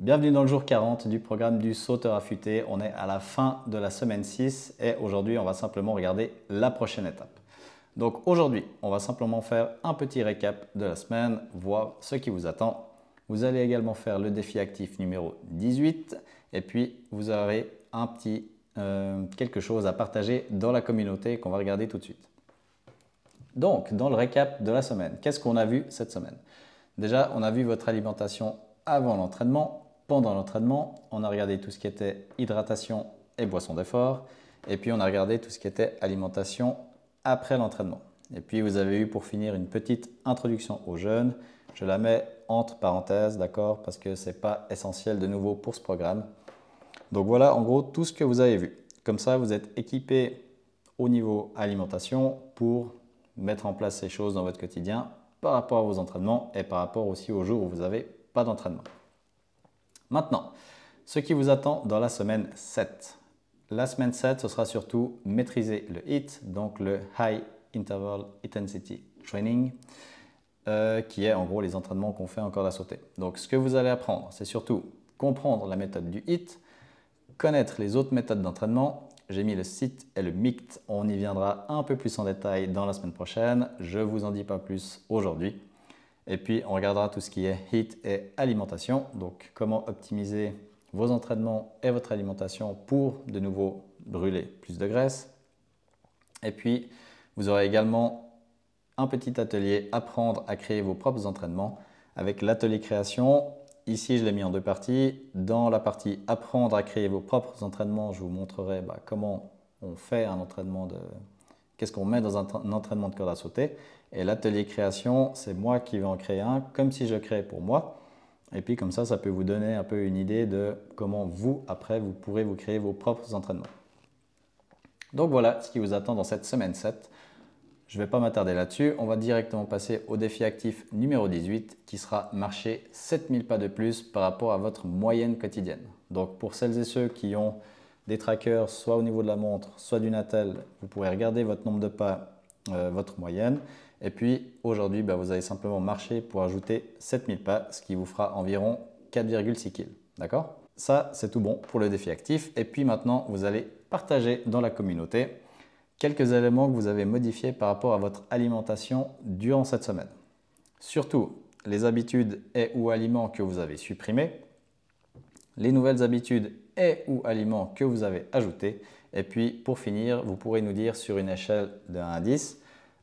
Bienvenue dans le jour 40 du programme du sauteur affûté. On est à la fin de la semaine 6 et aujourd'hui, on va simplement regarder la prochaine étape. Donc aujourd'hui, on va simplement faire un petit récap de la semaine, voir ce qui vous attend. Vous allez également faire le défi actif numéro 18 et puis vous aurez un petit quelque chose à partager dans la communauté qu'on va regarder tout de suite. Donc, dans le récap de la semaine, qu'est-ce qu'on a vu cette semaine? Déjà, on a vu votre alimentation avant l'entraînement, pendant l'entraînement. On a regardé tout ce qui était hydratation et boisson d'effort. Et puis, on a regardé tout ce qui était alimentation après l'entraînement. Et puis, vous avez eu pour finir une petite introduction au jeûne. Je la mets entre parenthèses, d'accord, parce que ce n'est pas essentiel de nouveau pour ce programme. Donc voilà, en gros, tout ce que vous avez vu. Comme ça, vous êtes équipé au niveau alimentation pour mettre en place ces choses dans votre quotidien par rapport à vos entraînements et par rapport aussi aux jours où vous n'avez pas d'entraînement. Maintenant, ce qui vous attend dans la semaine 7. La semaine 7, ce sera surtout maîtriser le HIIT, donc le High Interval Intensity Training, qui est en gros les entraînements qu'on fait en corde à sauter. Donc ce que vous allez apprendre, c'est surtout comprendre la méthode du HIIT, connaître les autres méthodes d'entraînement. J'ai mis le SIT et le MICT, on y viendra un peu plus en détail dans la semaine prochaine. Je ne vous en dis pas plus aujourd'hui. Et puis, on regardera tout ce qui est HIIT et alimentation. Donc, comment optimiser vos entraînements et votre alimentation pour, de nouveau, brûler plus de graisse. Et puis, vous aurez également un petit atelier apprendre à créer vos propres entraînements avec l'atelier création. Ici, je l'ai mis en deux parties. Dans la partie apprendre à créer vos propres entraînements, je vous montrerai comment on fait un entraînement qu'est-ce qu'on met dans un entraînement de corde à sauter. Et l'atelier création, c'est moi qui vais en créer un, comme si je créais pour moi. Et puis comme ça peut vous donner un peu une idée de comment vous, après, vous pourrez vous créer vos propres entraînements. Donc voilà ce qui vous attend dans cette semaine 7. Je ne vais pas m'attarder là-dessus, on va directement passer au défi actif numéro 18 qui sera marcher 7000 pas de plus par rapport à votre moyenne quotidienne. Donc pour celles et ceux qui ont des trackers soit au niveau de la montre, soit d'une attelle, vous pourrez regarder votre nombre de pas, votre moyenne. Et puis aujourd'hui, vous allez simplement marcher pour ajouter 7000 pas, ce qui vous fera environ 4,6 kg. D'accord? Ça, c'est tout bon pour le défi actif. Et puis maintenant, vous allez partager dans la communauté quelques éléments que vous avez modifiés par rapport à votre alimentation durant cette semaine. Surtout, les habitudes et ou aliments que vous avez supprimés, les nouvelles habitudes et ou aliments que vous avez ajoutés. Et puis, pour finir, vous pourrez nous dire sur une échelle de 1 à 10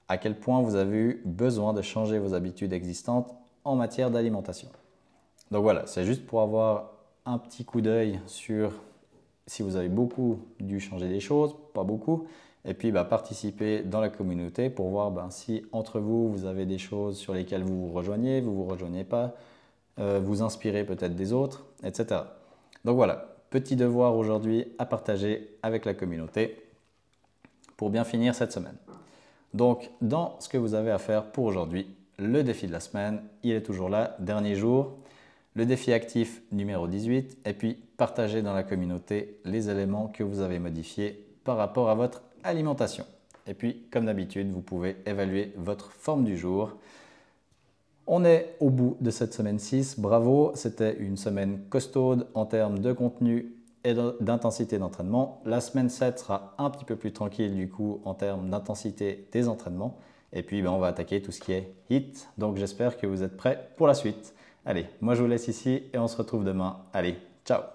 à quel point vous avez eu besoin de changer vos habitudes existantes en matière d'alimentation. Donc voilà, c'est juste pour avoir un petit coup d'œil sur si vous avez beaucoup dû changer des choses, pas beaucoup. Et puis participer dans la communauté pour voir si entre vous, vous avez des choses sur lesquelles vous vous rejoignez pas, vous inspirez peut-être des autres, etc. Donc voilà, petit devoir aujourd'hui à partager avec la communauté pour bien finir cette semaine. Donc dans ce que vous avez à faire pour aujourd'hui, le défi de la semaine, il est toujours là, dernier jour. Le défi actif numéro 18 et puis partager dans la communauté les éléments que vous avez modifiés par rapport à votre alimentation. Et puis, comme d'habitude, vous pouvez évaluer votre forme du jour. On est au bout de cette semaine 6. Bravo, c'était une semaine costaude en termes de contenu et d'intensité d'entraînement. La semaine 7 sera un petit peu plus tranquille du coup en termes d'intensité des entraînements. Et puis, on va attaquer tout ce qui est HIIT. Donc, j'espère que vous êtes prêts pour la suite. Allez, moi je vous laisse ici et on se retrouve demain. Allez, ciao!